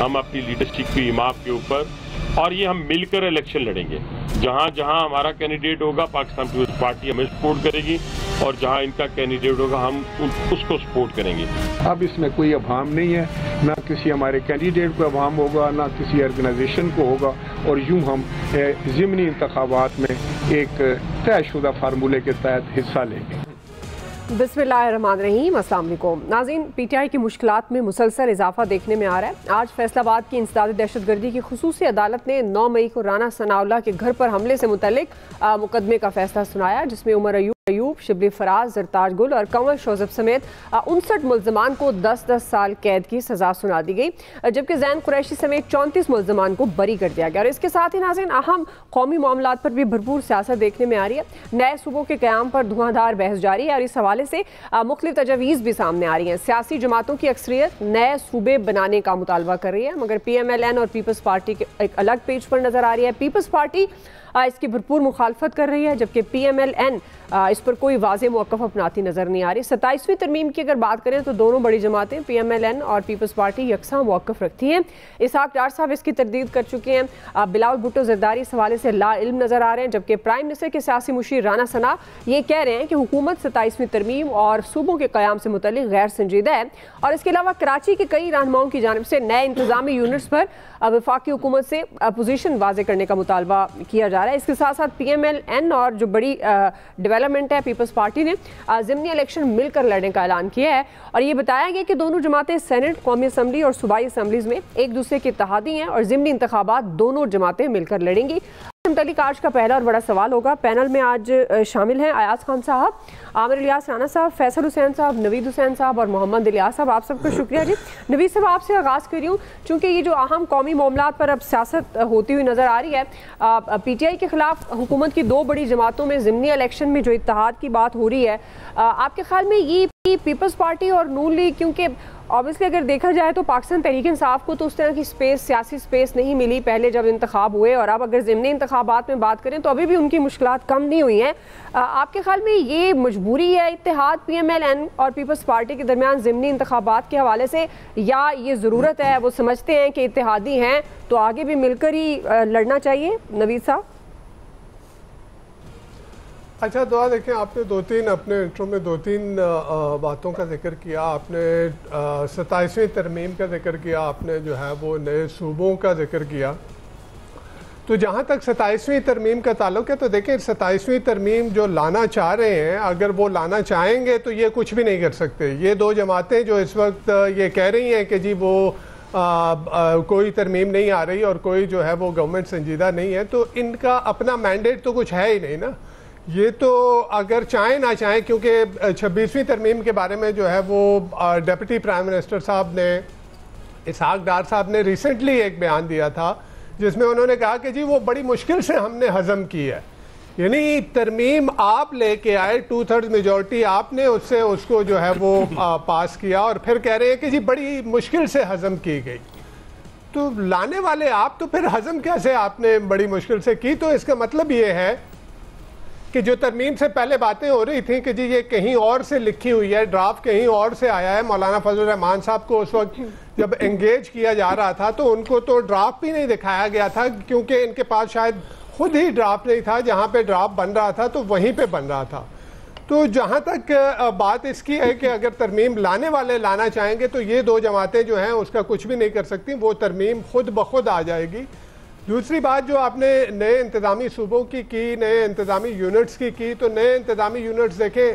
हम अपनी लीडरशिप की इमाम के ऊपर, और ये हम मिलकर इलेक्शन लड़ेंगे। जहां जहां हमारा कैंडिडेट होगा पाकिस्तान पीपल्स पार्टी हमें सपोर्ट करेगी, और जहां इनका कैंडिडेट होगा हम उसको सपोर्ट करेंगे। अब इसमें कोई अभाम नहीं है, ना किसी हमारे कैंडिडेट को अभाम होगा, ना किसी ऑर्गेनाइजेशन को होगा, और यूं हम ज़िमनी इंतखाबात में एक तयशुदा फार्मूले के तहत हिस्सा लेंगे। बिस्मिल्लाहिर्रहमानिर्रहीम, अस्सलाम वालेकुम नाज़रीन। पीटीआई की मुश्किलात में मुसलसल इजाफा देखने में आ रहा है। आज फैसलाबाद की इंसदाद दहशतगर्दी की खुसूसी अदालत ने 9 मई को राना सनाउल्लाह के घर पर हमले से मुतल्लिक मुकदमे का फैसला सुनाया, जिसमें उमर अयूब, शिबली फराज, जरताज गुल और कंवर शोजब समेत 59 मुल्ज़मान को 10-10 साल कैद की सज़ा सुना दी गई, जबकि जैन कुरैशी समेत 34 मुल्ज़मान को बरी कर दिया गया। और इसके साथ ही नाज़रीन अहम कौमी मामलात पर भी भरपूर सियासत देखने में आ रही है। नए सूबों के क़याम पर धुआंधार बहस जारी है और इस हवाले से मुख्तलिफ तजवीज़ भी सामने आ रही हैं। सियासी जमातों की अक्सरियत नए सूबे बनाने का मुतालबा कर रही है, मगर PMLN और पीपल्स पार्टी के एक अलग पेज पर नज़र आ रही है। पीपल्स पार्टी इसकी भरपूर मुखालफत कर रही है, जबकि PMLN इस पर कोई वाज़ेह मौक़िफ़ अपनाती नज़र नहीं आ रही। 27वीं तरमीम की अगर बात करें तो दोनों बड़ी जमातें PMLN और पीपल्स पार्टी यकसा मौक़िफ़ रखती हैं। इसहाक़ डार साहब इसकी तरदीद कर चुके हैं। बिलावल भुट्टो ज़रदारी इस हवाले से ला इल्म नज़र आ रहे हैं, जबकि प्राइम मिनिस्टर के सियासी मुशीर राना सना ये कह रहे हैं कि हुकूमत 27वीं तरमीम और सूबों के क़याम से मुतल्लिक़ गैर संजीदा है। और इसके अलावा कराची के कई रहनुमाओं की जानिब से नए इंतज़ामी यूनिट्स पर वफाकी हुकूमत से अपोजिशन वाज़े करने का मुतालबा किया जा रहा है। इसके साथ साथ PMLN और जो बड़ी डेवलपमेंट है पीपल्स पार्टी ने ज़िमनी इलेक्शन मिलकर लड़ने का ऐलान किया है, और ये बताया गया कि दोनों जमातें सेनेट, कौमी असम्बली और सूबाई असम्बलीज़ में एक दूसरे के इत्तेहादी हैं और ज़िमनी इंतखाबात दोनों जमातें मिलकर लड़ेंगी। मुतल्लिक़ आज का पहला और बड़ा सवाल होगा। पैनल में आज शामिल हैं अयाज खान साहब, आमिर इलियास राना साहब, फैसल हुसैन साहब, नवीद हुसैन साहब और मोहम्मद इलियास साहब। आप सबका शुक्रिया जी। नवीद साहब आपसे आगाज़ कर रही हूँ, चूँकि ये जो अहम कौमी मामलात पर अब सियासत होती हुई नज़र आ रही है, PTI के ख़िलाफ़ हुकूमत की दो बड़ी जमातों में ज़िमनी इलेक्शन में जो इत्तेहाद की बात हो रही है, आपके ख्याल में ये पीपल्स पार्टी और नून लीग, क्योंकि ऑब्वियसली अगर देखा जाए तो पाकिस्तान तहरीक इंसाफ को तो उस तरह की स्पेस, सियासी स्पेस नहीं मिली पहले जब इंतखाब हुए, और अब अगर ज़िमनी इंतखाबात में बात करें तो अभी भी उनकी मुश्किलात कम नहीं हुई हैं। आपके ख्याल में ये मजबूरी है इत्तेहाद PMLN और पीपल्स पार्टी के दरमियान ज़िमनी इंतखाबात के हवाले से, या ये ज़रूरत है, वो समझते हैं कि इत्तेहादी हैं तो आगे भी मिलकर ही लड़ना चाहिए? नवीद साहब। अच्छा दुआ, देखें आपने अपने इंट्रो में दो तीन बातों का जिक्र किया। आपने 27वीं तरमीम का जिक्र किया, आपने जो है वो नए सूबों का जिक्र किया। तो जहाँ तक 27वीं तरमीम का ताल्लुक है, तो देखें 27वीं तरमीम जो लाना चाह रहे हैं, अगर वो लाना चाहेंगे तो ये कुछ भी नहीं कर सकते। ये दो जमातें जो इस वक्त ये कह रही हैं कि जी वो कोई तरमीम नहीं आ रही और कोई जो है वो गवर्नमेंट संजीदा नहीं है, तो इनका अपना मैंडेट तो कुछ है ही नहीं ना। ये तो अगर चाहें ना चाहें, क्योंकि 26वीं तरमीम के बारे में जो है वो डिप्टी प्राइम मिनिस्टर साहब ने, इसहाक़ डार साहब ने रिसेंटली एक बयान दिया था, जिसमें उन्होंने कहा कि जी वो बड़ी मुश्किल से हमने हज़म की है। यानी तरमीम आप लेके आए, 2/3 मेजॉरिटी आपने उससे उसको जो है वो पास किया, और फिर कह रहे हैं कि जी बड़ी मुश्किल से हज़म की गई। तो लाने वाले आप, तो फिर हज़म कैसे आपने बड़ी मुश्किल से की? तो इसका मतलब ये है कि जो तरमीम से पहले बातें हो रही थी कि जी ये कहीं और से लिखी हुई है, ड्राफ्ट कहीं और से आया है। मौलाना फजल रहमान साहब को उस वक्त जब एंगेज किया जा रहा था तो उनको तो ड्राफ्ट भी नहीं दिखाया गया था, क्योंकि इनके पास शायद खुद ही ड्राफ्ट नहीं था। जहाँ पे ड्राफ्ट बन रहा था तो वहीं पे बन रहा था। तो जहाँ तक बात इसकी है कि अगर तरमीम लाने वाले लाना चाहेंगे तो ये दो जमातें जो हैं उसका कुछ भी नहीं कर सकती, वो तरमीम खुद ब खुद आ जाएगी। दूसरी बात जो आपने नए इंतज़ामी सूबों की नए इंतज़ामी यूनिट्स की, तो नए इंतज़ामी यूनिट्स देखें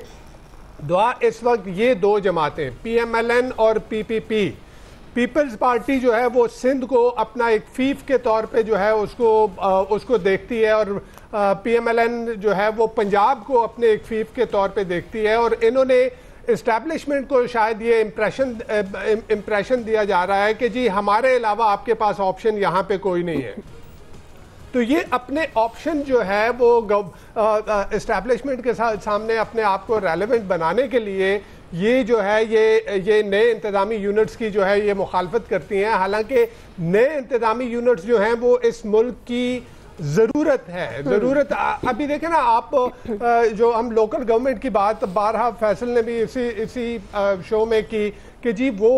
दुआ, इस वक्त ये दो जमातें PMLN और PPP, पीपल्स पार्टी जो है वो सिंध को अपना एक फीफ के तौर पे जो है उसको देखती है, और PMLN जो है वो पंजाब को अपने एक फीफ के तौर पे देखती है। और इन्होंने इस्टेब्लिशमेंट को शायद ये इम्प्रेशन दिया जा रहा है कि जी हमारे अलावा आपके पास ऑप्शन यहाँ पे कोई नहीं है। तो ये अपने ऑप्शन जो है वो इस्टेब्लिशमेंट के सामने अपने आप को रेलेवेंट बनाने के लिए ये जो है ये नए इंतज़ामी यूनिट्स की जो है ये मुखालफत करती हैं। हालांकि नए इंतज़ामी यूनिट्स जो हैं वो इस मुल्क की ज़रूरत है। ज़रूरत अभी देखें ना आप, जो हम लोकल गवर्नमेंट की बात बारहा फैसल ने भी इसी शो में की कि जी वो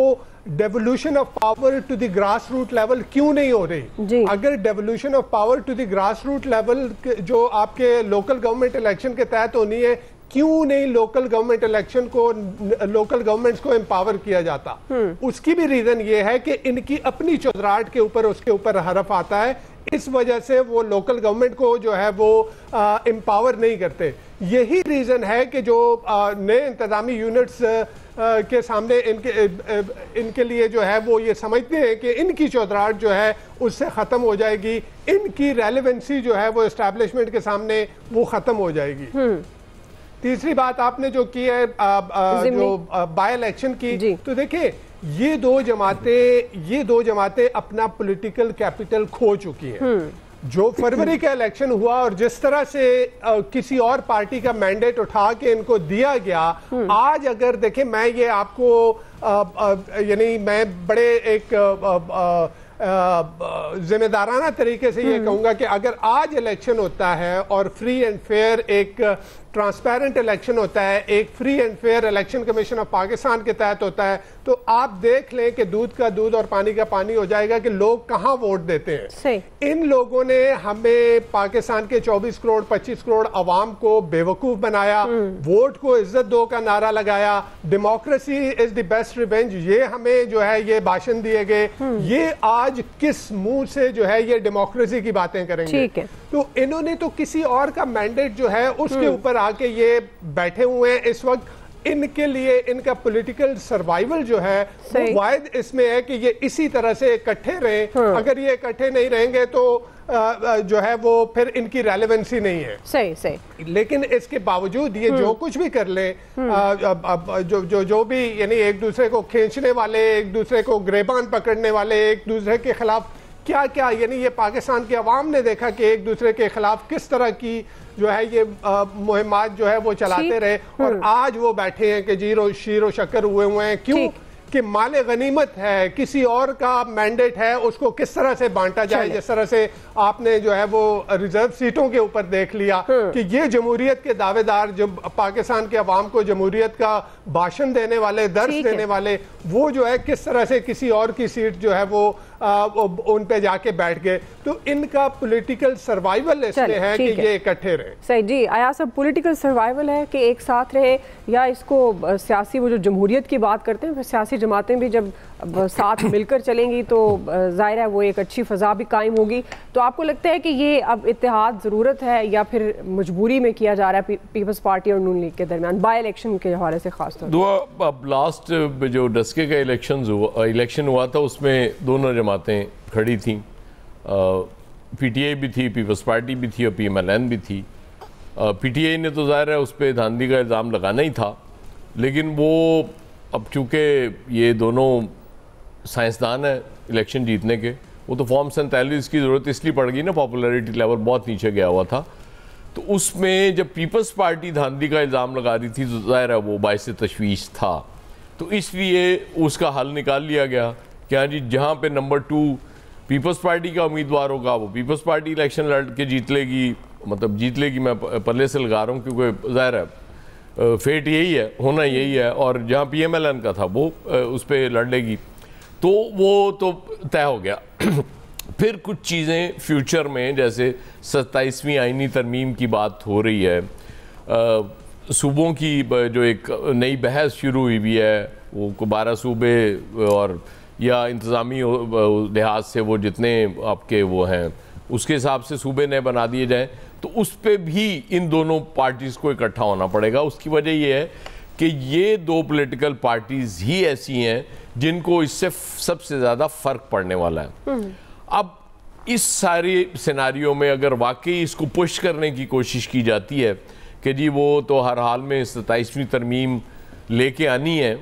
devolution of power to the grass root level क्यों नहीं हो रही? अगर devolution of power to the grass root level जो आपके लोकल गवर्नमेंट इलेक्शन के तहत होनी है, क्यों नहीं लोकल गवर्नमेंट इलेक्शन को, लोकल गवर्नमेंट्स को एम्पावर किया जाता? उसकी भी रीजन ये है कि इनकी अपनी चौधराहट के ऊपर उसके ऊपर हरफ आता है, इस वजह से वो लोकल गवर्नमेंट को जो है वो एम्पावर नहीं करते। यही रीजन है कि जो नए इंतजामी यूनिट्स के सामने इनके लिए जो है वो ये समझते हैं कि इनकी चौधराहट जो है उससे ख़त्म हो जाएगी, इनकी रेलेवेंसी जो है वो एस्टैब्लिशमेंट के सामने वो ख़त्म हो जाएगी। तीसरी बात आपने जो की है जो बाय इलेक्शन की, तो देखिए ये दो जमातें अपना पॉलिटिकल कैपिटल खो चुकी हैं। जो फरवरी का इलेक्शन हुआ और जिस तरह से किसी और पार्टी का मैंडेट उठा के इनको दिया गया, आज अगर देखें, मैं ये आपको यानी मैं बड़े एक जिम्मेदाराना तरीके से ये कहूंगा कि अगर आज इलेक्शन होता है और फ्री एंड फेयर एक ट्रांसपेरेंट इलेक्शन होता है, एक free and fair election commission of Pakistan के तहत होता है, तो आप देख लें कि दूध का दूध और पानी का पानी हो जाएगा कि लोग कहां वोट देते हैं। इन लोगों ने हमें पाकिस्तान के 24 करोड़ 25 करोड़ अवाम को बेवकूफ बनाया, वोट को इज्जत दो का नारा लगाया, democracy is the best revenge, ये हमें जो है ये भाषण दिए गए, ये आज किस मुंह से जो है ये डेमोक्रेसी की बातें करेंगे? तो इन्होंने तो किसी और का मैंडेट जो है उसके ऊपर आके ये बैठे हुए हैं। इस वक्त इनके लिए इनका पॉलिटिकल सर्वाइवल जो है वो वायद इसमें है कि ये इसी तरह से इकट्ठे रहें। अगर ये इकट्ठे नहीं रहेंगे तो जो है वो फिर इनकी रेलेवेंसी नहीं है। सही। लेकिन इसके बावजूद ये जो कुछ भी कर ले, जो भी यानी एक दूसरे को खींचने वाले, एक दूसरे को गिरबान पकड़ने वाले, एक दूसरे के खिलाफ क्या क्या, यानी ये पाकिस्तान की आवाम ने देखा कि एक दूसरे के खिलाफ किस तरह की जो है ये मुहिमात जो है वो चलाते रहे, और आज वो बैठे हैं कि जीरो शीरो शक्कर हुए हैं। क्यों? कि माले गनीमत है, किसी और का मैंडेट है, उसको किस तरह से बांटा जाए। जिस तरह से आपने जो है वो रिजर्व सीटों के ऊपर देख लिया कि ये जमहूरियत के दावेदार, जो पाकिस्तान के अवाम को जमहूरियत का भाषण देने वाले, दर्स देने वाले, वो जो है किस तरह से किसी और की सीट जो है वो उन पे जाके बैठ गए। तो इनका पॉलिटिकल सर्वाइवल इसमें है कि ये इकट्ठे रहे। सही जी, आया सब पॉलिटिकल सर्वाइवल है कि एक साथ रहे, या इसको सियासी, वो जो जमहूरियत की बात करते हैं, सियासी जमातें भी जब साथ मिलकर चलेंगी तो जाहिर है वो एक अच्छी फ़ज़ा भी कायम होगी। तो आपको लगता है कि ये अब इत्तेहाद ज़रूरत है या फिर मजबूरी में किया जा रहा है पीपल्स पार्टी और नून लीग के दरमियान बाई इलेक्शन के हवाले से खास तौर पर? अब लास्ट जो डस्के का इलेक्शन हुआ था उसमें दोनों जमातें खड़ी थी, PTI भी थी, पीपल्स पार्टी भी थी और PMLN भी थी। PTI ने तो ज़ाहिर है उस पर धांधली का इल्ज़ाम लगाना ही था, लेकिन वो अब चूँकि ये दोनों साइंसदान है इलेक्शन जीतने के, वो तो फॉर्म 47 की ज़रूरत इसलिए पड़ गई ना, पॉपुलैरिटी लेवल बहुत नीचे गया हुआ था। तो उसमें जब पीपल्स पार्टी धांधली का इल्ज़ाम लगा रही थी तो ज़ाहिर है वो बाइस तशवीश था, तो इसलिए उसका हल निकाल लिया गया कि हाँ जी, जहाँ पे नंबर 2 पीपल्स पार्टी का उम्मीदवार होगा वो पीपल्स पार्टी इलेक्शन लड़ के जीत लेगी, मतलब जीत लेगी, मैं पल्ले से लगा रहा हूँ क्योंकि ज़ाहिर है फेट यही है, होना यही है, और जहाँ PMLN का था वो उस पर लड़ लेगी, तो वो तो तय हो गया। फिर कुछ चीज़ें फ्यूचर में, जैसे 27वीं आईनी तरमीम की बात हो रही है, सूबों की जो एक नई बहस शुरू हुई है, वो 12 सूबे और या इंतज़ामी लिहाज से वो जितने आपके वो हैं उसके हिसाब से सूबे नए बना दिए जाएं, तो उस पर भी इन दोनों पार्टीज़ को इकट्ठा होना पड़ेगा। उसकी वजह ये है कि ये दो पॉलिटिकल पार्टीज़ ही ऐसी हैं जिनको इससे सबसे ज़्यादा फ़र्क पड़ने वाला है। अब इस सारे सिनारियों में अगर वाकई इसको पुश करने की कोशिश की जाती है कि जी वो तो हर हाल में 27वीं तरमीम लेके आनी है,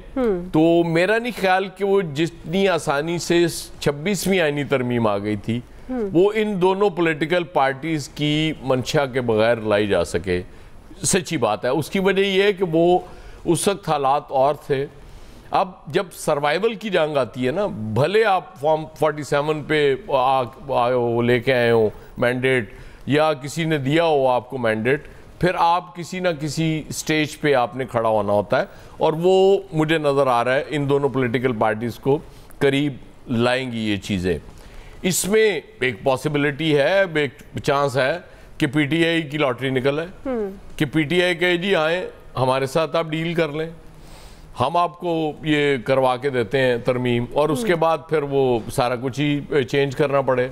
तो मेरा नहीं ख्याल कि वो जितनी आसानी से 26वीं आईनी तरमीम आ गई थी वो इन दोनों पॉलिटिकल पार्टीज़ की मंशा के बगैर लाई जा सके। सच्ची बात है। उसकी वजह यह है कि वो उस वक्त हालात और थे। अब जब सर्वाइवल की जंग आती है ना, भले आप फॉर्म 47 पे लेके आए हो मैंडेट, या किसी ने दिया हो आपको मैंडेट, फिर आप किसी ना किसी स्टेज पे आपने खड़ा होना होता है, और वो मुझे नज़र आ रहा है इन दोनों पॉलिटिकल पार्टीज़ को करीब लाएंगी ये चीज़ें। इसमें एक पॉसिबिलिटी है, एक चांस है कि पीटीआई की लॉटरी निकल है, कि पीटीआई कहे जी आए हमारे साथ आप डील कर लें, हम आपको ये करवा के देते हैं तरमीम, और उसके बाद फिर वो सारा कुछ ही चेंज करना पड़े।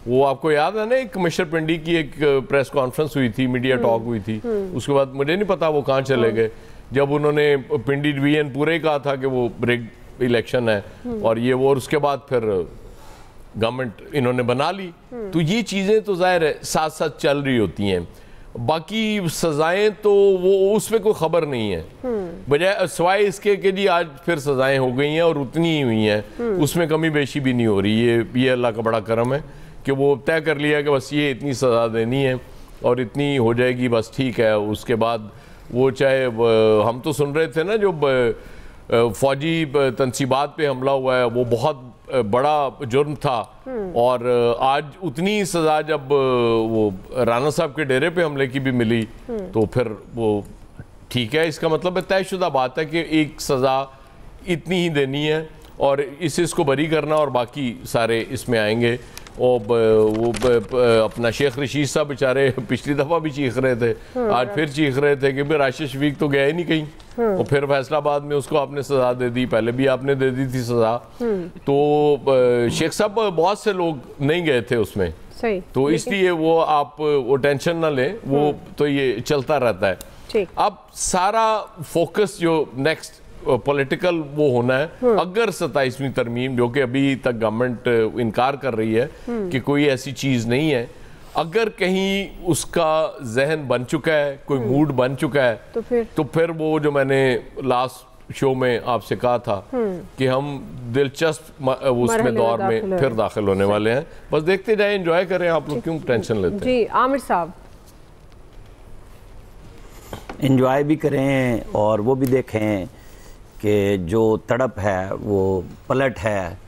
वो आपको याद है ना, एक कमिश्नर पिंडी की एक प्रेस कॉन्फ्रेंस हुई थी, मीडिया टॉक हुई थी, उसके बाद मुझे नहीं पता वो कहाँ चले गए, जब उन्होंने पिंडी डिवीजन पूरे ही कहा था कि वो रिग इलेक्शन है और ये वो, और उसके बाद फिर गवर्नमेंट इन्होंने बना ली। तो ये चीज़ें तो जाहिर है साथ साथ चल रही होती हैं। बाकी सजाएं तो वो उसमें कोई खबर नहीं है, बजाय सिवाय इसके कि जी आज फिर सजाएं हो गई हैं और उतनी ही हुई हैं, उसमें कमी बेशी भी नहीं हो रही। ये अल्लाह का बड़ा करम है कि वो तय कर लिया कि बस ये इतनी सज़ा देनी है और इतनी हो जाएगी, बस ठीक है। उसके बाद वो चाहे हम तो सुन रहे थे ना, जो फौजी तनसीबात पे हमला हुआ है वो बहुत बड़ा जुर्म था, और आज उतनी सज़ा जब वो राना साहब के डेरे पे हमले की भी मिली तो फिर वो ठीक है। इसका मतलब है तयशुदा बात है कि एक सज़ा इतनी ही देनी है और इसको बरी करना, और बाकी सारे इसमें आएंगे। और वो अपना शेख रशीद साहब बेचारे पिछली दफ़ा भी चीख रहे थे, आज फिर चीख रहे थे कि भाई राशिद शफीक तो गया ही नहीं कहीं, और फिर फैसलाबाद में उसको आपने सज़ा दे दी, पहले भी आपने दे दी थी सज़ा। तो शेख साहब बहुत से लोग नहीं गए थे उसमें, सही, तो इसलिए वो आप वो टेंशन ना लें, वो तो ये चलता रहता है। अब सारा फोकस जो नेक्स्ट पॉलिटिकल वो होना है, अगर 27वीं तरमीम, जो कि अभी तक गवर्नमेंट इनकार कर रही है कि कोई ऐसी चीज़ नहीं है, अगर कहीं उसका जहन बन चुका है, कोई मूड बन चुका है, तो फिर वो जो मैंने लास्ट शो में आपसे कहा था कि हम दिलचस्प उसमें दौर में फिर दाखिल होने वाले हैं। बस देखते जाए, एंजॉय करें, आप लोग क्यों टेंशन लेते हैं। जी आमिर साहब, एंजॉय भी करें और वो भी देखें कि जो तड़प है वो पलट है।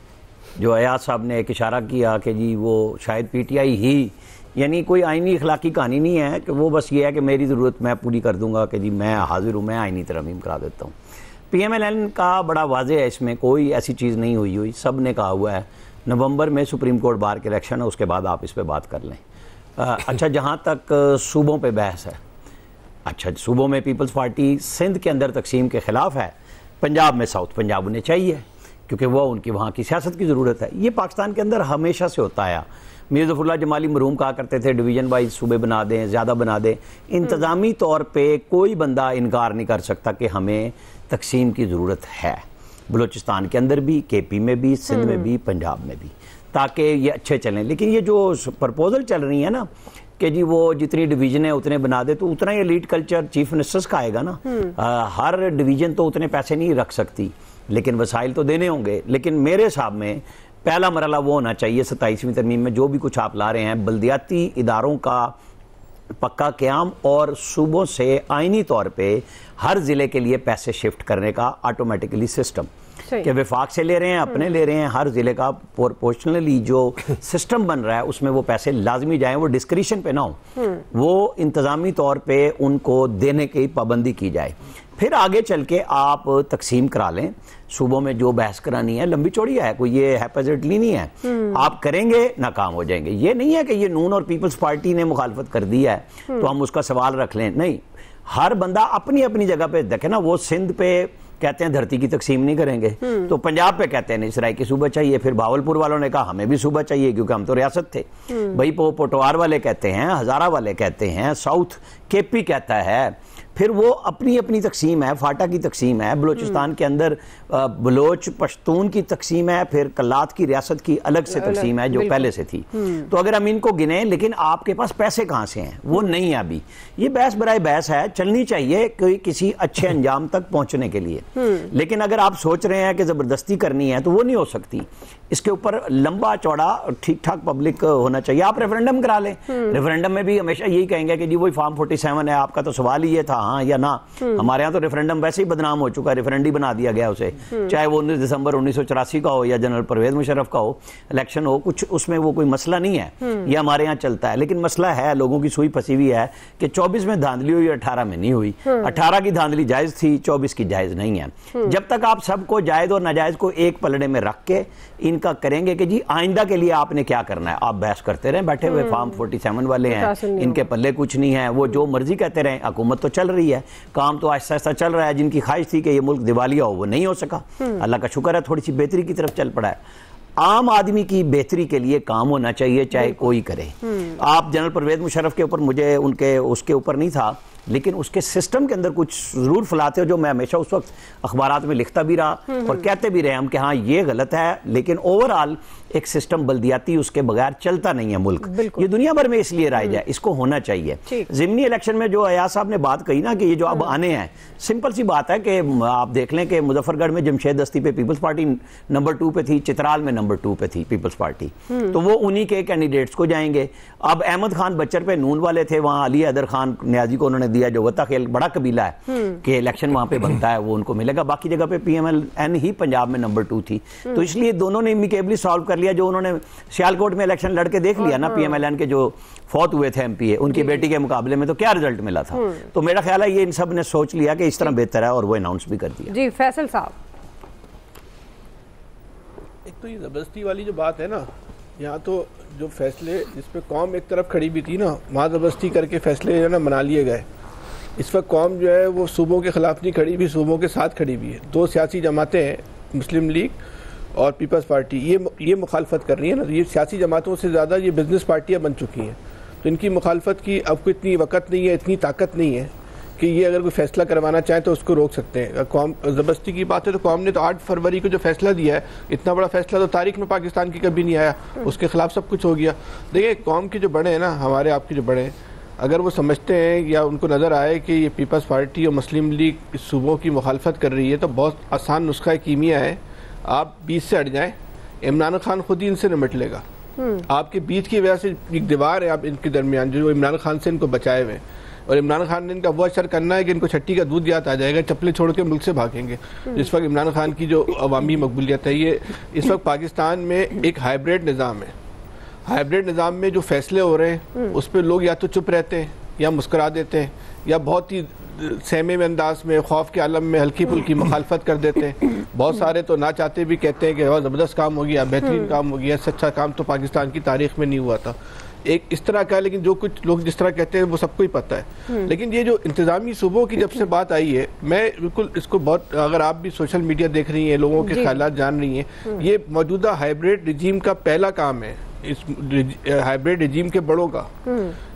जो अयाज साहब ने एक इशारा किया कि जी वो शायद पीटीआई ही, यानी कोई आइनी अखलाकी कहानी नहीं है कि वो बस ये है कि मेरी ज़रूरत मैं पूरी कर दूंगा कि जी मैं हाजिर हूँ, मैं आइनी तरमीम करा देता हूँ। PMLN का बड़ा वाज़ेह है, इसमें कोई ऐसी चीज़ नहीं हुई। सब ने कहा हुआ है नवंबर में सुप्रीम कोर्ट बार के इलेक्शन है, उसके बाद आप इस पर बात कर लें। अच्छा, जहाँ तक सूबों पर बहस है, अच्छा सूबों में पीपल्स पार्टी सिंध के अंदर तकसीम के ख़िलाफ़ है, पंजाब में साउथ पंजाब उन्हें चाहिए क्योंकि वो उनकी वहाँ की सियासत की ज़रूरत है। ये पाकिस्तान के अंदर हमेशा से होता आया। मीर ज़फ़रुल्लाह जमाली मरहूम कहा करते थे डिवीज़न वाइज सूबे बना दें, ज़्यादा बना दें। इंतज़ामी तौर पे कोई बंदा इनकार नहीं कर सकता कि हमें तकसीम की ज़रूरत है, बलूचिस्तान के अंदर भी, KP में भी, सिंध में भी, पंजाब में भी, ताकि ये अच्छे चलें। लेकिन ये जो प्रपोजल चल रही है ना कि जी वो जितनी डिवीजन है उतने बना दे, तो उतना ही एलीट कल्चर चीफ मिनिस्टर्स का आएगा ना। हर डिवीजन तो उतने पैसे नहीं रख सकती, लेकिन वसाइल तो देने होंगे। लेकिन मेरे हिसाब में पहला मरला वो होना चाहिए 27वीं तरमीम में, जो भी कुछ आप ला रहे हैं, बल्दियाती इदारों का पक्का क़याम और सूबों से आइनी तौर पे हर ज़िले के लिए पैसे शिफ्ट करने का ऑटोमेटिकली सिस्टम, कि विफाक से ले रहे हैं, अपने ले रहे हैं, हर ज़िले का प्रोपोर्शनली जो सिस्टम बन रहा है उसमें वो पैसे लाजमी जाएं, वो डिस्क्रिशन पे ना हो, वो इंतज़ामी तौर पे उनको देने की पाबंदी की जाए। फिर आगे चल के आप तकसीम करा लें। सूबों में जो बहस करानी है लंबी चौड़ी है, कोई ये हैपोथेटिकली नहीं है। आप करेंगे नाकाम हो जाएंगे। ये नहीं है कि ये नून और पीपल्स पार्टी ने मुखालफत कर दी है तो हम उसका सवाल रख लें, नहीं। हर बंदा अपनी अपनी जगह पे देखे ना। वो सिंध पे कहते हैं धरती की तकसीम नहीं करेंगे, तो पंजाब पे कहते हैं नहीं सराय की सूबा चाहिए। फिर भावलपुर वालों ने कहा हमें भी सूबा चाहिए क्योंकि हम तो रियासत थे। भाई पोटवार वाले कहते हैं, हजारा वाले कहते हैं, साउथ KP कहता है। फिर वो अपनी अपनी तकसीम है, फाटा की तकसीम है, बलूचिस्तान के अंदर बलोच पश्तून की तकसीम है, फिर कल्लात की रियासत की अलग से तकसीम है जो पहले से थी। तो अगर हम इनको गिने, लेकिन आपके पास पैसे कहाँ से हैं वो नहीं है अभी। ये बहस बराए बहस है, चलनी चाहिए कोई किसी अच्छे अंजाम तक पहुंचने के लिए। लेकिन अगर आप सोच रहे हैं कि जबरदस्ती करनी है तो वो नहीं हो सकती। इसके ऊपर लंबा चौड़ा ठीक ठाक पब्लिक होना चाहिए। आप रेफरेंडम करा लें। रेफरेंडम में भी हमेशा यही कहेंगे कि जी वही फॉर्म 47 है। आपका तो सवाल ही ये था, हाँ या ना। हमारे यहाँ तो रेफरेंडम वैसे ही बदनाम हो चुका है, रेफरेंडी बना दिया गया उसे, चाहे वो 19 दिसंबर 1984 का हो या जनरल परवेज मुशर्रफ का हो, इलेक्शन हो, कुछ उसमें वो कोई मसला नहीं है, ये हमारे यहाँ चलता है। लेकिन मसला है, लोगों की सुई फंसी हुई है कि 24 में धांधली हुई, 18 में नहीं हुई। 18 की धांधली जायज थी, 24 की जायज नहीं है। जब तक आप सबको जायज और नाजायज को एक पलड़े में रख के इनका करेंगे कि जी आइंदा के लिए आपने क्या करना है, आप बहस करते रहे, बैठे हुए फार्म 47 वाले हैं, इनके पल्ले कुछ नहीं है, वो जो मर्जी कहते रहे, हुकूमत तो चल रही है, काम तो आहिस्ता आहिस्ता चल रहा है। जिनकी ख्वाहिश थी कि ये मुल्क दिवालिया हो, वो नहीं हो सका, अल्लाह का शुक्र है थोड़ी सी बेहतरी की तरफ चल पड़ा है। आम आदमी की बेहतरी के लिए काम होना चाहिए, चाहे कोई करे। आप जनरल परवेज मुशर्रफ के ऊपर, मुझे उनके उसके ऊपर नहीं था, लेकिन उसके सिस्टम के अंदर कुछ जरूर फैलाते हो जो मैं हमेशा उस वक्त अखबारात में लिखता भी रहा और कहते भी रहे हम कि हाँ ये गलत है। लेकिन ओवरऑल एक सिस्टम बल्दियाती उसके बगैर चलता नहीं है मुल्क, ये दुनिया भर में इसलिए राइज है, इसको होना चाहिए। ज़िमनी इलेक्शन में जो अयाज साहब ने बात कही ना कि ये जो अब आने हैं, सिंपल सी बात है कि आप देख लें कि मुजफ्फरगढ़ में जमशेद दस्ती पे पीपल्स पार्टी नंबर 2 पे थी, चित्राल में नंबर 2 पे थी पीपल्स पार्टी, तो वो उन्हीं के कैंडिडेट्स को जाएंगे। अब अहमद खान बच्चर पे नून वाले थे, वहाँ अली हैदर खान न्याजी को उन्होंने दिया, जो वता खेल बड़ा कबीला है कि इलेक्शन वहाँ पे बनता है, वो उनको मिलेगा। बाकी जगह पे PMLN ही पंजाब में नंबर 2 थी, तो इसलिए दोनों ने इमिकेबली सॉल्व कर लिया। जो उन्होंने सियालकोट में इलेक्शन लड़के देख लिया ना, PMLN के जो फौत हुए थे MPA, उनकी बेटी के मुकाबले में, तो क्या रिजल्ट मिला था। तो मेरा ख्याल है ये इन सब ने सोच लिया कि इस तरह बेहतर है और वो अनाउंस भी कर दिया। जी फैसल साहब, एक तो ये ज़बरदस्ती वाली जो बात है ना, यहाँ तो जो फैसले जिस पे कौम एक तरफ खड़ी भी थी ना, वहाँ ज़बरदस्ती करके फैसले जो है ना मना लिए गए। इस वक्त कौम जो है वो सूबों के ख़िलाफ़ नहीं खड़ी भी, सूबों के साथ खड़ी भी है। दो सियासी जमातें हैं, मुस्लिम लीग और पीपल्स पार्टी, ये मुखालफत कर रही है ना। ये सियासी जमातों से ज़्यादा ये बिज़नेस पार्टियाँ बन चुकी हैं, तो इनकी मुखालफत की अब कोई इतनी वक़्त नहीं है, इतनी ताकत नहीं है कि ये अगर कोई फैसला करवाना चाहे तो उसको रोक सकते हैं। कौम ज़बरदस्ती की बात है तो कौम ने तो 8 फरवरी को जो फैसला दिया है, इतना बड़ा फैसला तो तारीख में पाकिस्तान की कभी नहीं आया, उसके खिलाफ सब कुछ हो गया। देखिए कौम के जो बड़े हैं ना, हमारे आपके जो बड़े हैं, अगर वो समझते हैं या उनको नज़र आए कि ये पीपल्स पार्टी और मुस्लिम लीग इस सूबों की मुखालफत कर रही है, तो बहुत आसान नुस्खा कीमिया है, आप बीच से हट जाएँ, इमरान खान खुद ही इनसे निमट लेगा। आपके बीच की वजह से एक दीवार है आप इनके दरमियान, जो इमरान खान से इनको बचाए हुए, और इमरान खान ने इनका वो असर करना है कि इनको छट्टी का दूध याद आ जाएगा, चप्पलें छोड़ के मुल्क से भागेंगे। इस वक्त इमरान खान की जो अवामी मकबूलियत है, ये इस वक्त पाकिस्तान में एक हाइब्रिड निज़ाम है। हाइब्रिड निज़ाम में जो फैसले हो रहे हैं उस पर लोग या तो चुप रहते हैं या मुस्करा देते हैं या बहुत ही सहमे में अंदाज में, खौफ के आलम में हल्की फुल्की मुखालफत कर देते हैं। बहुत सारे तो ना चाहते भी कहते हैं कि बहुत ज़बरदस्त काम हो गया, बेहतरीन काम हो गया, सच्चा काम तो पाकिस्तान की तारीख में नहीं हुआ था। एक इस तरह का, लेकिन जो कुछ लोग जिस तरह कहते हैं वो सबको ही पता है। लेकिन ये जो इंतज़ामी सूबों की जब से बात आई है, मैं बिल्कुल इसको बहुत, अगर आप भी सोशल मीडिया देख रही हैं, लोगों के ख्यालात जान रही हैं, ये मौजूदा हाइब्रिड रिजीम का पहला काम है, इस हाइब्रिड रिजीम के बड़ों का,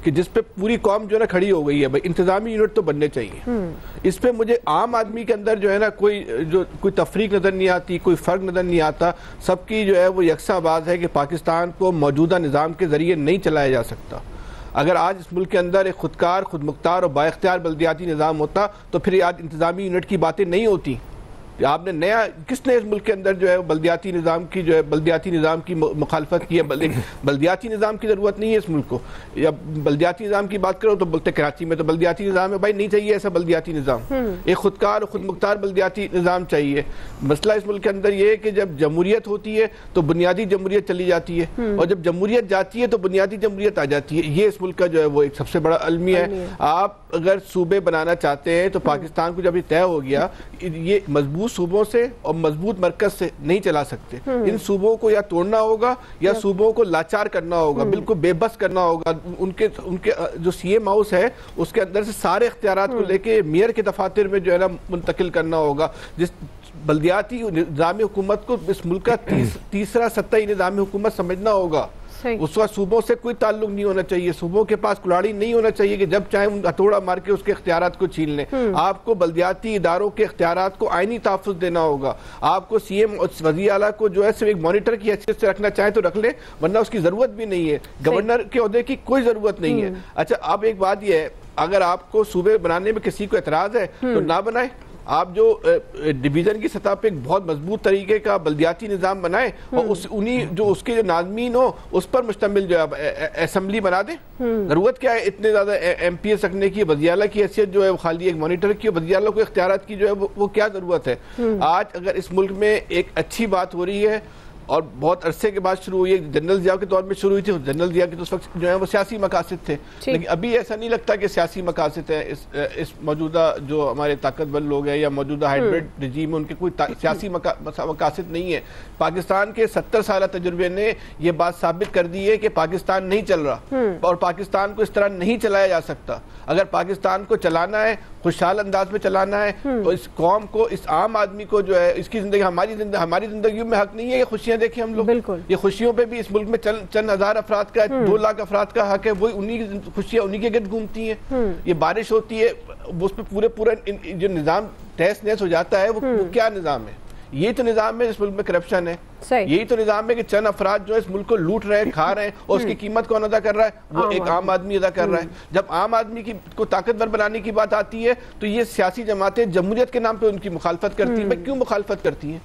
कि जिस पे पूरी कौम जो है ना खड़ी हो गई है, भाई इंतजामी यूनिट तो बनने चाहिए। इस पे मुझे आम आदमी के अंदर जो है ना कोई तफरीक नज़र नहीं आती, कोई फ़र्क नज़र नहीं आता। सबकी जो है वो यकसा आवाज़ है कि पाकिस्तान को मौजूदा निज़ाम के ज़रिए नहीं चलाया जा सकता। अगर आज इस मुल्क के अंदर एक खुदकार, खुदमुख्तार और बाइख्तियार बल्दियाती निज़ाम होता तो फिर आज इंतजामी यूनिट की बातें नहीं होती। आपने नया, किसने इस मुल्क के अंदर जो है बल्दियाती निज़ाम की जो है बल्दियाती निज़ाम की मुखालफत की है? बल्दियाती निज़ाम की ज़रूरत नहीं है इस मुल्क को। या बल्दियाती निज़ाम की बात करो तो बोलते कराची में तो बल्दियाती निज़ाम है, भाई नहीं चाहिए ऐसा बल्दियाती निज़ाम, एक खुदकार और खुदमुख्तार बल्दियाती निज़ाम चाहिए। मसला इस मुल्क के अंदर ये है कि जब जमहूरियत होती है तो बुनियादी जमहूरियत चली जाती है, और जब जमहूरियत जाती है तो बुनियादी जमहूरियत आ जाती है। ये इस मुल्क का जो है वो एक सबसे बड़ा अलमिया है। आप अगर सूबे बनाना चाहते हैं तो पाकिस्तान को जब ये तय हो गया, ये मजबूत सूबों से और मजबूत मरकज से नहीं चला सकते। इन सूबों को या तोड़ना होगा या सूबों को लाचार करना होगा, बिल्कुल बेबस करना होगा। उनके जो CM हाउस है उसके अंदर से सारे इख्तियारात को लेके मेयर के दफातर में जो है ना मुंतकिल करना होगा। जिस बल्दियाती निज़ामी हुकूमत को इस मुल्क का तीसरा सत्ताई निज़ामी हुकूमत समझना होगा। उस वक्त सूबों से कोई ताल्लुक नहीं होना चाहिए, सूबों के पास कुल्हाड़ी नहीं होना चाहिए कि जब चाहे हथौड़ा मार के उसके इख्तियारात को छीन लें। आपको बल्दियाती इदारों के इख्तियारात को आईनी तहफ़्फ़ुज़ देना होगा। आपको CM और वज़ीर आला को जो है सिर्फ एक मॉनिटर की हैसियत से रखना चाहे तो रख ले, वरना उसकी ज़रूरत भी नहीं है। गवर्नर के ओहदे की कोई ज़रूरत नहीं है। अच्छा, अब एक बात यह है, अगर आपको सूबे बनाने में किसी को एतराज़ है तो ना बनाए, आप जो डिवीज़न की सतह पे एक बहुत मजबूत तरीके का बल्दियाती निज़ाम बनाएं और उन्हीं जो उसके जो नाज़मीन हो उस पर मुश्तमिल जो है असम्बली बना दें। ज़रूरत क्या है इतने ज़्यादा MPS रखने की? वज़ीर-ए-आला की हैसियत जो है वो खाली एक मॉनिटर की, वज़ीर-ए-आला को इख्तियारात की जो है वो क्या ज़रूरत है? आज अगर इस मुल्क में एक अच्छी बात हो रही है और बहुत अरसे के बाद शुरू हुई है, जनरल ज़िया के दौर में शुरू हुई थी, जनरल ज़िया के तो उस वक्त जो है वो सियासी मकासद थे, लेकिन अभी ऐसा नहीं लगता कि सियासी मकासद है। इस मौजूदा जो हमारे ताकतवर लोग हैं या मौजूदा हाइब्रिड रजीम है उनके कोई सियासी मकासद नहीं है। पाकिस्तान के 70 साल तजुर्बे ने यह बात साबित कर दी है कि पाकिस्तान नहीं चल रहा और पाकिस्तान को इस तरह नहीं चलाया जा सकता। अगर पाकिस्तान को चलाना है, खुशहाल अंदाज में चलाना है, तो इस कौम को, इस आम आदमी को जो है इसकी जिंदगी, हमारी जिंदगी में हक नहीं है ये खुशियां देखें हम लोग। ये खुशियों पे भी इस मुल्क में चंद हजार अफराद का, 2 लाख अफराद का हक है, वही उन्हीं की खुशियां उन्हीं के गिर्द घूमती हैं। ये बारिश होती है उस पर पूरा जो निज़ाम तहस नहस हो जाता है, वो क्या निज़ाम है? ये तो निज़ाम है जिस मुल्क में करप्शन है, यही तो निज़ाम है कि चंद अफराद जो है इस मुल्क को लूट रहे हैं, खा रहे हैं, और उसकी कीमत कौन अदा कर रहा है? वो एक आम आदमी अदा कर रहा है। जब आम आदमी को ताकतवर बनाने की बात आती है तो ये सियासी जमातें जमहूरियत के नाम पे उनकी मुखालफत करती हैं। क्यों मुखालफत करती हैं?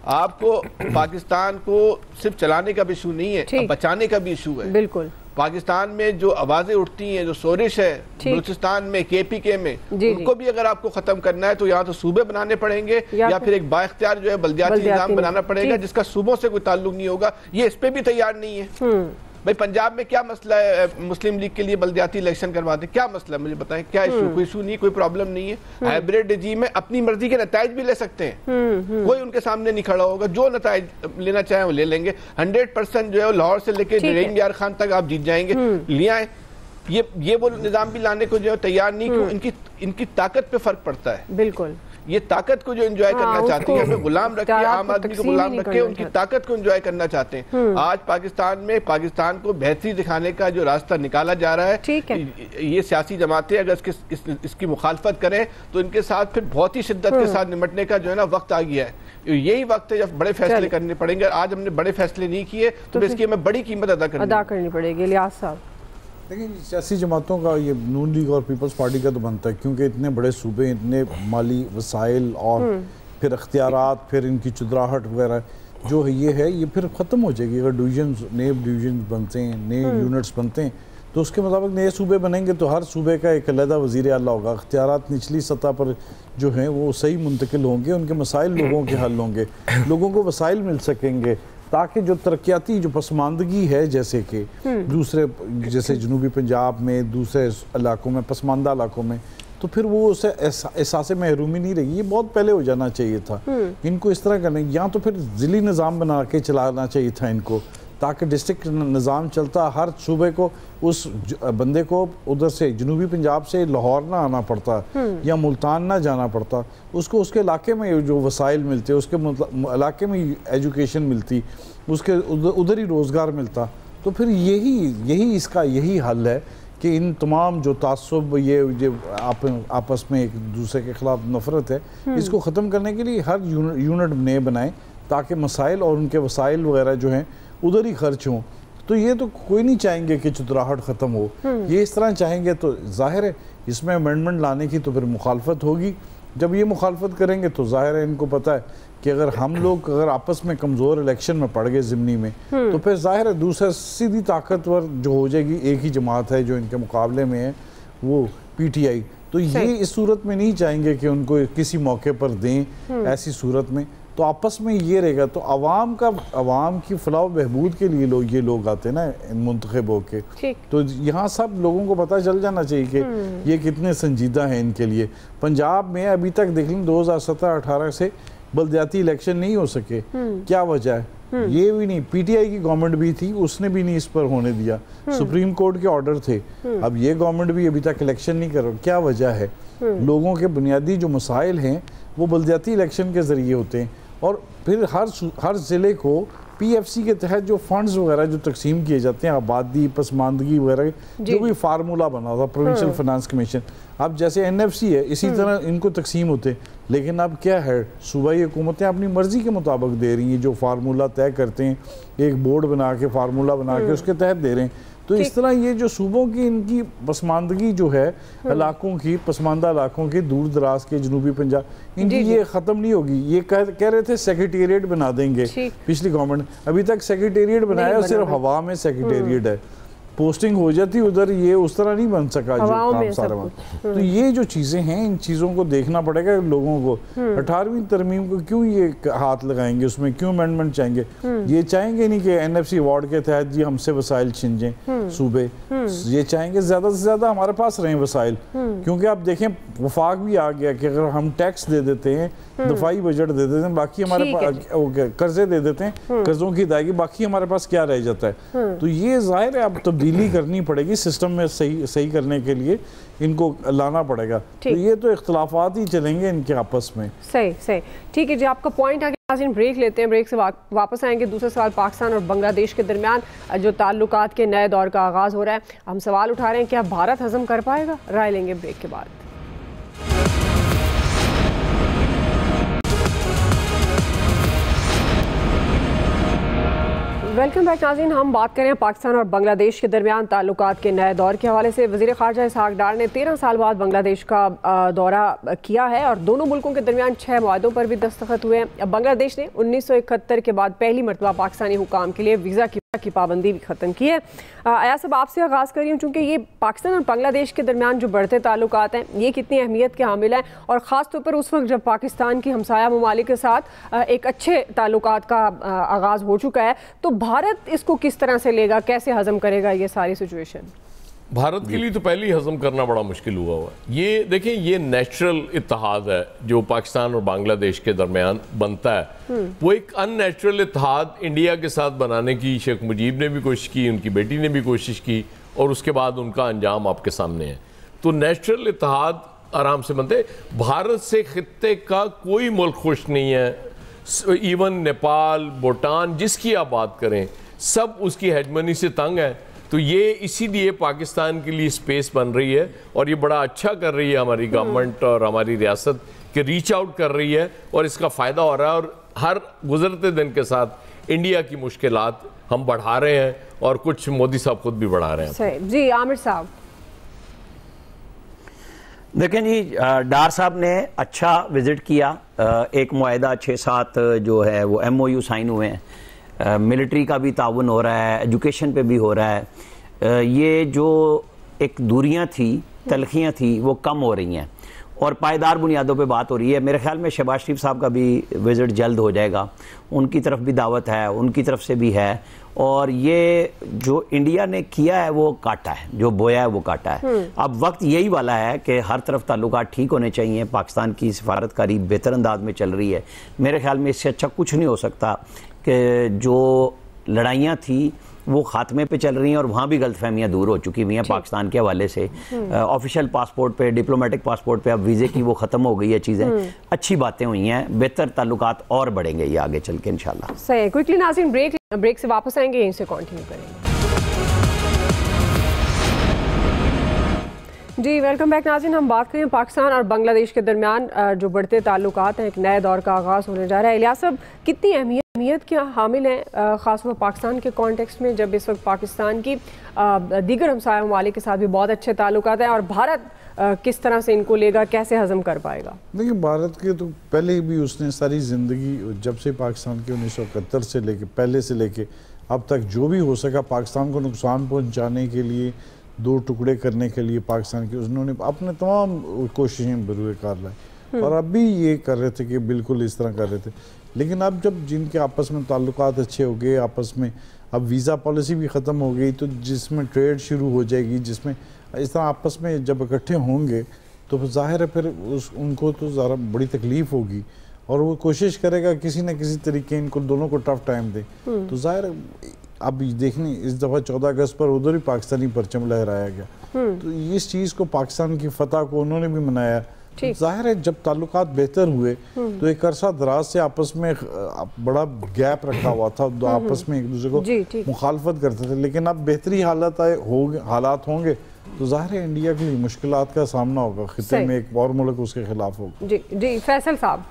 आपको पाकिस्तान को सिर्फ चलाने का भी इशू नहीं है, बचाने का भी इशू है। बिल्कुल। पाकिस्तान में जो आवाजें उठती हैं, जो शोरिश है बलूचिस्तान में, KPK में, उनको भी अगर आपको खत्म करना है तो यहाँ तो सूबे बनाने पड़ेंगे या फिर एक बाइख्तियार जो है बल्दियाती निज़ाम बनाना पड़ेगा जिसका सूबों से कोई ताल्लुक नहीं होगा। ये इस पे भी तैयार नहीं है। भाई पंजाब में क्या मसला है? मुस्लिम लीग के लिए बल्दियाती इलेक्शन करवाते, क्या मसला है मुझे बताएं? क्या इशू? कोई इशू नहीं, कोई प्रॉब्लम नहीं है। हाइब्रिड रजीम में अपनी मर्जी के नताइज भी ले सकते हैं, कोई उनके सामने नहीं खड़ा होगा। जो नताइज लेना चाहे वो ले लेंगे। 100% जो है लाहौर से लेकर नईम यार खान तक आप जीत जाएंगे, ले आए। ये वो निज़ाम भी लाने को जो है तैयार नहीं। क्यों? इनकी ताकत पे फर्क पड़ता है। बिल्कुल। ये ताकत को जो एंजॉय करना चाहती है, हमें गुलाम रख के, आम आदमी को गुलाम रख के उनकी ताकत को एंजॉय करना चाहते हैं। आज पाकिस्तान में पाकिस्तान को बेहतरी दिखाने का जो रास्ता निकाला जा रहा है, ये सियासी जमातें अगर इसकी मुखालफत करें तो इनके साथ फिर बहुत ही शिद्दत के साथ निपटने का जो है ना वक्त आ गया है। यही वक्त है जब बड़े फैसले करने पड़ेंगे। आज हमने बड़े फैसले नहीं किए तो इसकी हमें बड़ी कीमत अदा करनी पड़ेगी। लियाज साहब, लेकिन सियासी जमातों का, ये नून लीग और पीपल्स पार्टी का तो बनता है, क्योंकि इतने बड़े सूबे, इतने माली वसाइल और फिर अख्तियारात, फिर इनकी चुदराहट वगैरह जो है ये फिर ख़त्म हो जाएगी। अगर डिवीजन, नए डिवीजन बनते हैं, नए यूनिट्स बनते हैं तो उसके मुताबिक नए सूबे बनेंगे तो हर सूबे का एक अलग वज़ीर आला होगा। अख्तियारात निचली सतह पर जो हैं वो सही मुंतकिल होंगे, उनके मसाइल लोगों के हल होंगे, लोगों को वसाइल मिल सकेंगे, ताकि जो तरक्याती जो पसमानदगी है, जैसे कि दूसरे, जैसे जनूबी पंजाब में, दूसरे इलाकों में, पसमानदा इलाकों में, तो फिर वो उसे एहसास महरूमी नहीं रहेगी। ये बहुत पहले हो जाना चाहिए था। इनको इस तरह करने, या तो फिर ज़िली निज़ाम बना के चलाना चाहिए था इनको, ताकि डिस्ट्रिक्ट निज़ाम चलता, हर सूबे को उस बंदे को उधर से जनूबी पंजाब से लाहौर ना आना पड़ता या मुल्तान ना जाना पड़ता, उसको उसके इलाके में जो वसाइल मिलते, उसके इलाके में एजुकेशन मिलती, उसके उधर ही रोज़गार मिलता। तो फिर यही हल है कि इन तमाम जो तासुब, ये आपस में एक दूसरे के ख़िलाफ़ नफ़रत है, इसको ख़त्म करने के लिए हर यूनिट नए बनाएं ताकि मसाइल और उनके वसाइल वगैरह जो हैं उधर ही खर्च हों। तो ये तो कोई नहीं चाहेंगे कि चुतराहट ख़त्म हो, ये इस तरह चाहेंगे तो जाहिर है इसमें अमेंडमेंट लाने की तो फिर मुखालफत होगी। जब ये मुखालफत करेंगे तो जाहिर है इनको पता है कि अगर हम लोग आपस में कमज़ोर इलेक्शन में पड़ गए ज़िमनी में, तो फिर जाहिर है दूसरा सीधी ताकतवर जो हो जाएगी, एक ही जमात है जो इनके मुकाबले में है, वो PTI। तो ये इस सूरत में नहीं चाहेंगे कि उनको किसी मौके पर दें। ऐसी सूरत में तो आपस में ये रहेगा। तो अवाम की फलाह बहबूद के लिए ये लोग आते हैं ना मुंतखब होके, तो यहाँ सब लोगों को पता चल जाना चाहिए कि ये कितने संजीदा हैं इनके लिए। पंजाब में अभी तक देख लें 2017-18 से बल्दियाती इलेक्शन नहीं हो सके। क्या वजह है? ये भी नहीं, PTI की गवर्नमेंट भी थी, उसने भी नहीं इस पर होने दिया, सुप्रीम कोर्ट के ऑर्डर थे। अब ये गवर्नमेंट भी अभी तक इलेक्शन नहीं कर रहा। क्या वजह है? लोगों के बुनियादी जो मसाइल हैं वो बल्दियाती इलेक्शन के ज़रिए होते हैं। और फिर हर ज़िले को PFC के तहत जो फंड्स वगैरह जो तकसीम किए जाते हैं, आबादी, पसमानदगी वगैरह, जो भी फार्मूला बना था प्रोविंशियल फाइनेंस कमीशन, अब जैसे NFC है इसी तरह इनको तकसीम होते। लेकिन अब क्या है, सूबाई हुकूमतें अपनी मर्ज़ी के मुताबिक दे रही हैं, जो फार्मूला तय करते हैं, एक बोर्ड बना के, फार्मूला बना के उसके तहत दे रहे हैं। तो इस तरह ये जो सूबों की इनकी पसमानदगी जो है इलाकों की, पसमानदा इलाकों के, दूर दराज के, जनूबी पंजाब, इनकी ये ख़त्म नहीं होगी। ये कह रहे थे सेक्रेटेरिएट बना देंगे पिछली गवर्नमेंट, अभी तक सेक्रेटेरिएट बनाया सिर्फ हवा में सेक्रेटेरिएट है, पोस्टिंग हो जाती उधर, ये उस तरह नहीं बन सका जो काम सारा। तो ये जो चीज़ें हैं, इन चीज़ों को देखना पड़ेगा लोगों को। 18वीं तरमीम को क्यों ये हाथ लगाएंगे, उसमें क्यों अमेंडमेंट चाहेंगे? ये चाहेंगे नहीं कि NFC अवार्ड के तहत जी हमसे वसाइल छिंजें सूबे, ये चाहेंगे ज़्यादा से ज़्यादा हमारे पास रहें वसाइल। क्योंकि आप देखें वफाक भी आ गया कि अगर हम टैक्स दे देते हैं, दफाई बजट दे देते हैं, बाकी हमारे पास कर्जे दे देते हैं, कर्जों की अदायगी, बाकी हमारे पास क्या रह जाता है? तो ये जाहिर है अब तब्दीली करनी पड़ेगी सिस्टम में, सही करने के लिए इनको लाना पड़ेगा। तो ये तो इख्तलाफात ही चलेंगे इनके आपस में। सही ठीक है जी, आपका पॉइंट आगे। ब्रेक लेते हैं, ब्रेक से वापस आएंगे। दूसरा सवाल, पाकिस्तान और बांग्लादेश के दरमियान जो ताल्लुकात के नए दौर का आगाज़ हो रहा है, हम सवाल उठा रहे हैं क्या भारत हजम कर पाएगा? राय लेंगे ब्रेक के बाद। वेलकम बैक नाज़रीन, हम बात करें पाकिस्तान और बांग्लादेश के दरमियान ताल्लुकात के नए दौर के हवाले से। वज़ीर ख़ारजा इसहाक डार ने 13 साल बाद बांग्लादेश का दौरा किया है और दोनों मुल्कों के दरमियान 6 मुआहदों पर भी दस्तखत हुए हैं। बांग्लादेश ने 1971 के बाद पहली मरतबा पाकिस्तानी हुकाम के लिए वीज़ा की पाबंदी भी ख़त्म की है। आया साहब, आपसे आगाज़ करी हूँ, चूँकि ये पाकिस्तान और बांग्लादेश के दरमियान जो बढ़ते ताल्लुकात हैं, ये कितनी अहमियत के हामिल हैं, और ख़ास तौर पर उस वक्त जब पाकिस्तान की हमसाया ममालिक के साथ एक अच्छे ताल्लुकात का आगाज़ हो चुका है, तो भारत इसको किस तरह से लेगा, कैसे हजम करेगा ये सारी सिचुएशन? भारत के लिए तो पहले ही हजम करना बड़ा मुश्किल हुआ है। ये देखें, ये नेचुरल इत्तेहाद है जो पाकिस्तान और बांग्लादेश के दरमियान बनता है। वो एक अननेचुरल इत्तेहाद इंडिया के साथ बनाने की शेख मुजीब ने भी कोशिश की, उनकी बेटी ने भी कोशिश की, और उसके बाद उनका अंजाम आपके सामने है। तो नेचुरल इत्तेहाद आराम से बनते। भारत से खित्ते का कोई मुल्क खुश नहीं है। इवन नेपाल, भूटान, जिसकी आप बात करें, सब उसकी हेजमनी से तंग है। तो ये इसीलिए पाकिस्तान के लिए स्पेस बन रही है, और ये बड़ा अच्छा कर रही है हमारी गवर्नमेंट और हमारी रियासत के रीच आउट कर रही है, और इसका फ़ायदा हो रहा है। और हर गुजरते दिन के साथ इंडिया की मुश्किलात हम बढ़ा रहे हैं, और कुछ मोदी साहब खुद भी बढ़ा रहे हैं। सही जी, आमिर साहब। देखें जी, डार साहब ने अच्छा विज़िट किया, एक मुआहदा 6-7 जो है वो MOU साइन हुए हैं, मिलिट्री का भी ताउन हो रहा है, एजुकेशन पे भी हो रहा है। ये जो एक दूरियां थी, तलखियां थी, वो कम हो रही हैं और पायदार बुनियादों पे बात हो रही है। मेरे ख्याल में शहबाज शरीफ साहब का भी विज़िट जल्द हो जाएगा, उनकी तरफ भी दावत है, उनकी तरफ से भी है। और ये जो इंडिया ने किया है वो काटा है, जो बोया है वो काटा है। अब वक्त यही वाला है कि हर तरफ ताल्लुकात ठीक होने चाहिए। पाकिस्तान की सफारतकारी बेहतर अंदाज में चल रही है। मेरे ख्याल में इससे अच्छा कुछ नहीं हो सकता कि जो लड़ाइयाँ थी वो खात्मे पे चल रही हैं और वहाँ भी गलतफहमियाँ दूर हो चुकी हुई हैं पाकिस्तान के हवाले से। ऑफिशियल पासपोर्ट पे, डिप्लोमेटिक पासपोर्ट पे अब वीज़े की वो ख़त्म हो गई है चीज़ें। अच्छी बातें हुई हैं, बेहतर ताल्लुकात और बढ़ेंगे ये आगे चल के इंशाल्लाह। सही। क्विकली नाज़रीन, ब्रेक से वापस आएंगे, यहीं से कंटिन्यू करेंगे। जी वेलकम बैक नाज़रीन, हम बात करें पाकिस्तान और बांग्लादेश के दरमियान जो बढ़ते ताल्लुकात हैं, एक नए दौर का आगाज़ होने जा रहा है। इलियास साहब, कितनी अहमियत क्या हामिल है ख़ासतौर पर पाकिस्तान के कॉन्टेक्स्ट में, जब इस वक्त पाकिस्तान की दीगर हमसाया ममालिक के साथ भी बहुत अच्छे ताल्लुकात हैं, और भारत किस तरह से इनको लेगा, कैसे हजम कर पाएगा? देखिए, भारत के तो पहले भी उसने सारी ज़िंदगी, जब से पाकिस्तान के 1971 से लेके पहले से लेके अब तक जो भी हो सका पाकिस्तान को नुकसान पहुँचाने के लिए, दो टुकड़े करने के लिए पाकिस्तान के, उन्होंने अपने तमाम कोशिशें बरूए कार लाई। और अब भी ये कर रहे थे कि बिल्कुल इस तरह कर रहे थे। लेकिन अब जब जिनके आपस में ताल्लुकात अच्छे हो गए, आपस में अब वीज़ा पॉलिसी भी ख़त्म हो गई, तो जिसमें ट्रेड शुरू हो जाएगी, जिसमें इस तरह आपस में जब इकट्ठे होंगे तो जाहिर है फिर उनको तो ज़रा बड़ी तकलीफ़ होगी, और वो कोशिश करेगा किसी न किसी तरीके इनको दोनों को टफ टाइम दे। तो जाहिर अब देखने इस दफ़ा 14 अगस्त पर उधर ही पाकिस्तानी परचम लहराया गया, तो इस चीज़ को, पाकिस्तान की फतह को उन्होंने भी मनाया। तो जाहिर है जब ताल्लुकात बेहतर हुए तो एक अरसा दराज से आपस में बड़ा गैप रखा हुआ था, दो आपस में एक दूसरे को मुखालफत करते थे। लेकिन अब बेहतरी हालात होंगे तो जाहिर है इंडिया के लिए मुश्किलात का सामना होगा, खित्ते में एक और मुल्क उसके खिलाफ होगा। जी फैसल साहब।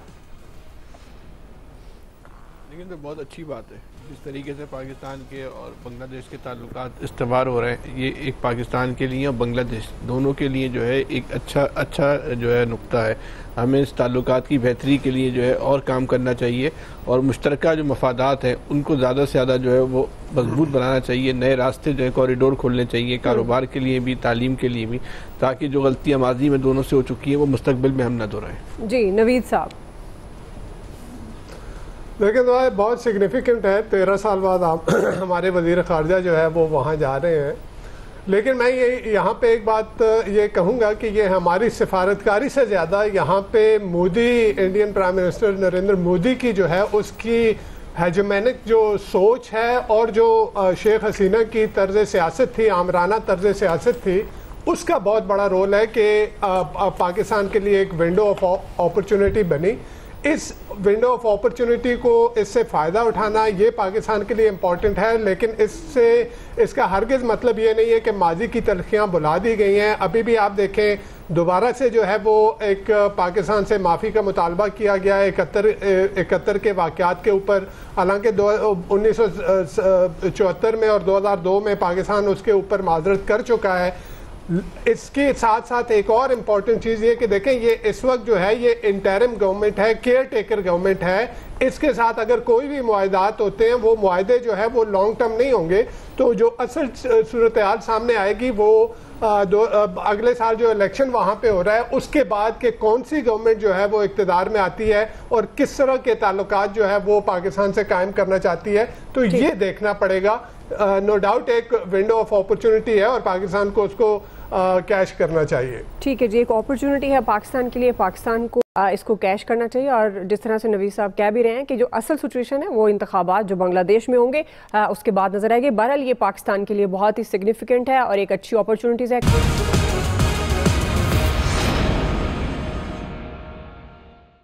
लेकिन तो बहुत अच्छी बात है जिस तरीके से पाकिस्तान के और बांग्लादेश के ताल्लुकात इस्तेमाल हो रहे हैं, ये एक पाकिस्तान के लिए और बांग्लादेश दोनों के लिए जो है एक अच्छा जो है नुक्ता है। हमें इस ताल्लुकात की बेहतरी के लिए जो है और काम करना चाहिए और मुश्तरका जो मफादात हैं उनको ज़्यादा से ज़्यादा जो है वो मजबूत बनाना चाहिए। नए रास्ते जो है कॉरिडोर खोलने चाहिए, कारोबार के लिए भी, तालीम के लिए भी, ताकि जो गलतियाँ माजी में दोनों से हो चुकी हैं वो मुस्तकबिल में हम न दोहराएं। जी नवीद साहब। लेकिन तो बहुत सिग्निफिकेंट है, 13 साल बाद आप हमारे वज़ीर ख़ारजा जो है वो वहाँ जा रहे हैं। लेकिन मैं ये यहाँ पे एक बात ये कहूँगा कि ये हमारी सिफारतकारी से ज़्यादा यहाँ पे Modi, Indian prime minister Narendra Modi की जो है उसकी हेजेमोनिक जो सोच है और जो शेख हसीना की तर्ज सियासत थी, आमराना तर्ज सियासत थी, उसका बहुत बड़ा रोल है कि पाकिस्तान के लिए एक विंडो ऑफ अपॉर्चुनिटी बनी। इस विंडो ऑफ अपॉर्चुनिटी को, इससे फ़ायदा उठाना ये पाकिस्तान के लिए इम्पॉर्टेंट है। लेकिन इसका हरगिज़ मतलब ये नहीं है कि माजी की तलखियाँ बुला दी गई हैं। अभी भी आप देखें दोबारा से जो है वो एक पाकिस्तान से माफ़ी का मुतालबा किया गया है 71 के वाक़यात के ऊपर। हालांकि 1974 में और 2002 में पाकिस्तान उसके ऊपर माजरत कर चुका है। इसके साथ साथ एक और इम्पॉर्टेंट चीज़ ये कि देखें ये इस वक्त जो है ये इंटरिम गवर्नमेंट है, केयर टेकर गवर्नमेंट है। इसके साथ अगर कोई भी मुआहदात होते हैं वो मुआहदे जो है वो लॉन्ग टर्म नहीं होंगे। तो जो असल सूरत हाल सामने आएगी वो अगले साल जो इलेक्शन वहाँ पे हो रहा है उसके बाद के कौन सी गवर्नमेंट जो है वो इक़्तिदार में आती है और किस तरह के ताल्लुकात जो है वो पाकिस्तान से कायम करना चाहती है। तो ये देखना पड़ेगा। नो डाउट एक विंडो ऑफ अपॉर्चुनिटी है और पाकिस्तान को उसको कैश करना चाहिए। ठीक है जी, एक अपॉर्चुनिटी है पाकिस्तान के लिए, पाकिस्तान को इसको कैश करना चाहिए। और जिस तरह से नवीद साहब कह भी रहे हैं कि जो असल सिचुएशन है वो इंतखाबात जो बांग्लादेश में होंगे उसके बाद नजर आएंगे। बहरहाल ये पाकिस्तान के लिए बहुत ही सिग्निफिकेंट है और एक अच्छी अपॉर्चुनिटीज़ है।